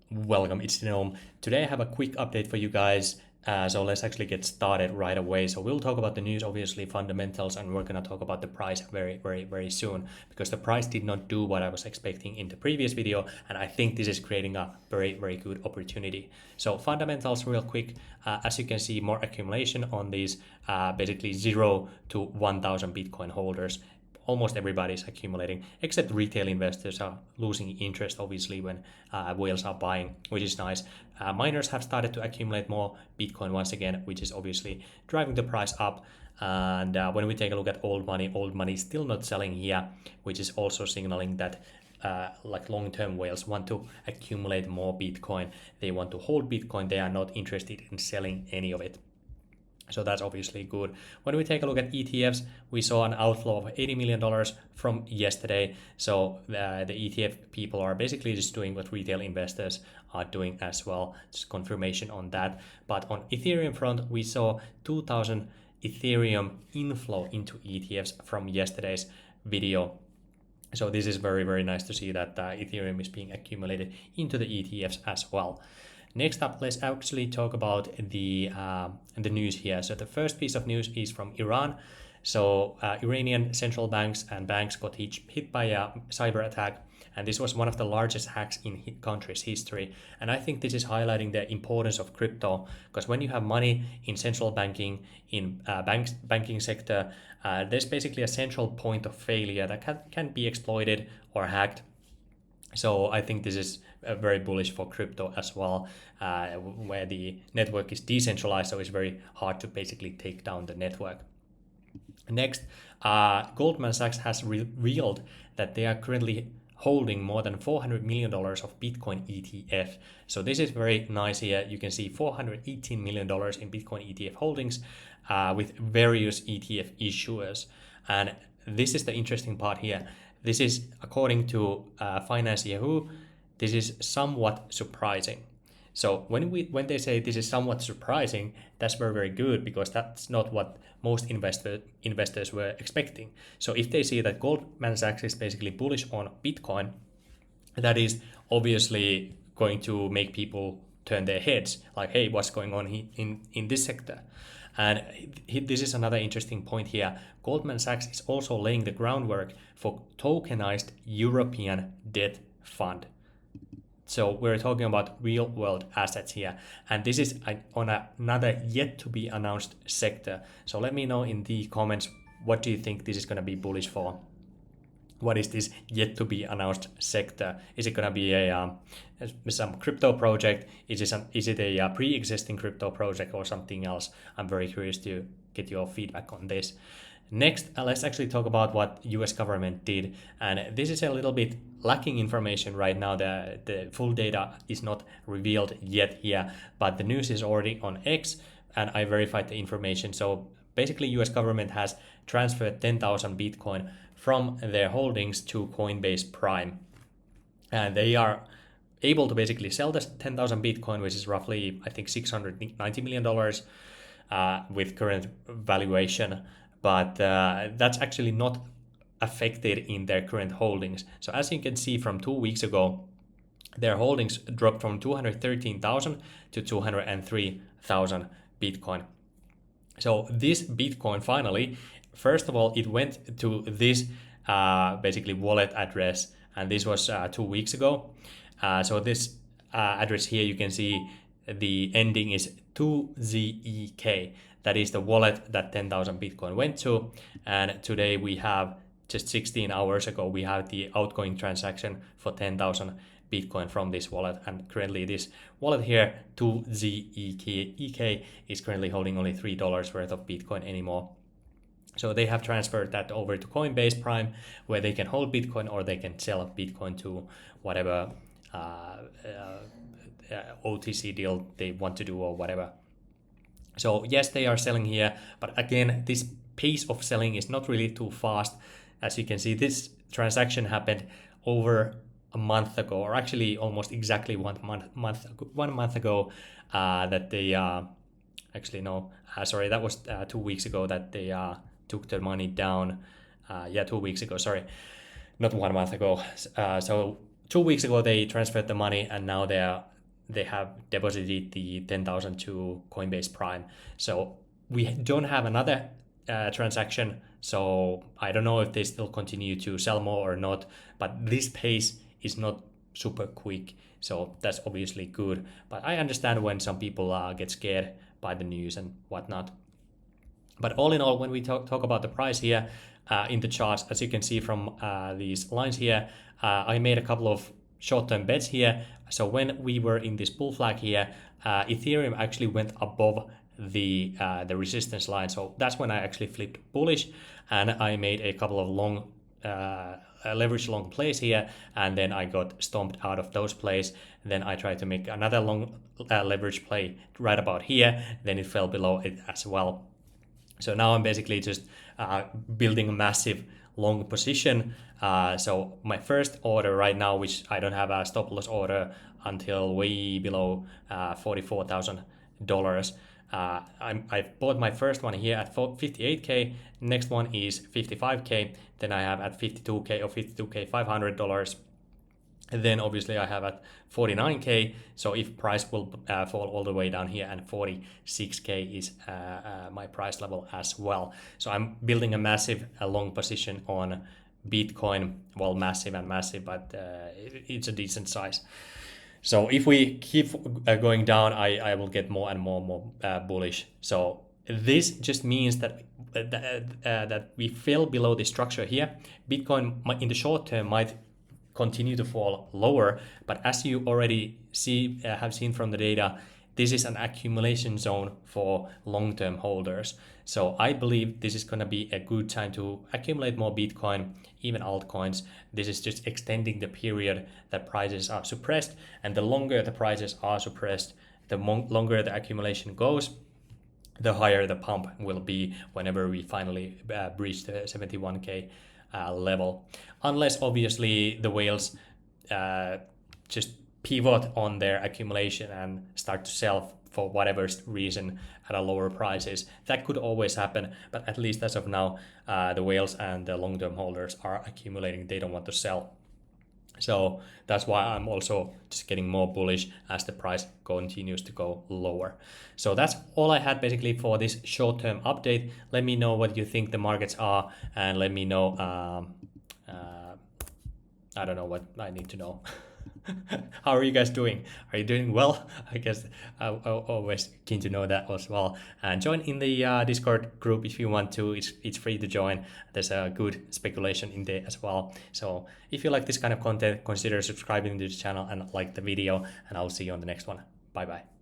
Welcome, it's denome. Today I have a quick update for you guys. So let's actually get started right away. So we'll talk about the news, obviously fundamentals, and we're gonna talk about the price very soon because the price did not do what I was expecting in the previous video, and I think this is creating a very good opportunity. So fundamentals, real quick. As you can see, more accumulation on these basically 0 to 1,000 Bitcoin holders. Almost everybody's accumulating, except retail investors are losing interest, obviously, when whales are buying, which is nice. Miners have started to accumulate more Bitcoin once again, which is obviously driving the price up. And when we take a look at old money is still not selling here, which is also signaling that like long-term whales want to accumulate more Bitcoin. They want to hold Bitcoin. They are not interested in selling any of it. So that's obviously good. When we take a look at ETFs, we saw an outflow of $80 million from yesterday. So the ETF people are basically just doing what retail investors are doing as well. Just confirmation on that. But on Ethereum front, we saw 2,000 Ethereum inflow into ETFs from yesterday's video. So this is very nice to see that Ethereum is being accumulated into the ETFs as well. Next up, let's actually talk about the news here. So the first piece of news is from Iran. So Iranian central banks and banks got each hit by a cyber attack, and this was one of the largest hacks in country's history. And I think this is highlighting the importance of crypto, because when you have money in central banking, in banking sector, there's basically a central point of failure that can be exploited or hacked. So I think this is very bullish for crypto as well, where the network is decentralized, so it's very hard to basically take down the network. Next, Goldman Sachs has revealed that they are currently holding more than $400 million of Bitcoin ETF. So this is very nice here. You can see $418 million in Bitcoin ETF holdings with various ETF issuers. And this is the interesting part here. This is, according to Finance Yahoo, this is somewhat surprising. So when they say this is somewhat surprising, that's very good, because that's not what most investors were expecting. So if they see that Goldman Sachs is basically bullish on Bitcoin, that is obviously going to make people turn their heads, like, hey, what's going on in this sector? And this is another interesting point here. Goldman Sachs is also laying the groundwork for tokenized European debt fund. So we're talking about real world assets here. And this is on another yet to be announced sector. So let me know in the comments, what do you think this is going to be bullish for? What is this yet to be announced sector? Is it going to be some crypto project? Is it a pre-existing crypto project or something else? I'm very curious to get your feedback on this. Next, let's actually talk about what US government did. And this is a little bit lacking information right now. The full data is not revealed yet here, but the news is already on X, and I verified the information. So basically, US government has transferred 10,000 Bitcoin from their holdings to Coinbase Prime. And they are able to basically sell this 10,000 Bitcoin, which is roughly, I think, $690 million with current valuation. But that's actually not affected in their current holdings. So as you can see, from 2 weeks ago, their holdings dropped from 213,000 to 203,000 Bitcoin. So this Bitcoin finally, first of all, it went to this basically wallet address, and this was 2 weeks ago. So this address here, you can see the ending is 2ZEK. That is the wallet that 10,000 Bitcoin went to. And today we have, just 16 hours ago, we have the outgoing transaction for 10,000 Bitcoin from this wallet. And currently this wallet here, 2ZEK, is currently holding only $3 worth of Bitcoin anymore. So they have transferred that over to Coinbase Prime, where they can hold Bitcoin or they can sell Bitcoin to whatever OTC deal they want to do or whatever. So yes, they are selling here, but again, this pace of selling is not really too fast. As you can see, this transaction happened over a month ago, or actually almost exactly 1 month ago, that they actually no, sorry, that was 2 weeks ago that they took the money down. 2 weeks ago, sorry, not 1 month ago. So 2 weeks ago they transferred the money, and now they have deposited the 10,000 to Coinbase Prime. So we don't have another transaction, so I don't know if they still continue to sell more or not, but this pace is not super quick, so that's obviously good. But I understand when some people get scared by the news and whatnot. But all in all, when we talk about the price here in the charts, as you can see from these lines here, I made a couple of short-term bets here. So when we were in this bull flag here, Ethereum actually went above the resistance line. So that's when I actually flipped bullish, and I made a couple of long leverage long plays here, and then I got stomped out of those plays. Then I tried to make another long leverage play right about here. Then it fell below it as well. So now I'm basically just building a massive long position. So my first order right now, which I don't have a stop loss order until way below $44,000. I bought my first one here at 58K. Next one is 55K. Then I have at 52K or 52K $500. And then obviously I have at 49K. So if price will fall all the way down here, and 46K is my price level as well. So I'm building a massive long position on Bitcoin. Well, massive and massive, but it's a decent size. So if we keep going down, I will get more and more bullish. So this just means that that we fell below the structure here. Bitcoin in the short term might continue to fall lower, but as you already have seen from the data, this is an accumulation zone for long-term holders. So I believe this is going to be a good time to accumulate more Bitcoin, even altcoins. This is just extending the period that prices are suppressed, and the longer the prices are suppressed, the longer the accumulation goes, the higher the pump will be whenever we finally breach the 71K level. Unless obviously the whales just pivot on their accumulation and start to sell for whatever reason at a lower prices. That could always happen, but at least as of now, the whales and the long-term holders are accumulating. They don't want to sell. So that's why I'm also just getting more bullish as the price continues to go lower. So that's all I had basically for this short-term update. Let me know what you think the markets are, and let me know, I don't know what I need to know. How are you guys doing? Are you doing well? I guess I'm always keen to know that as well. And join in the Discord group if you want to. It's free to join. There's a good speculation in there as well. So if you like this kind of content, consider subscribing to the channel and like the video. And I'll see you on the next one. Bye bye.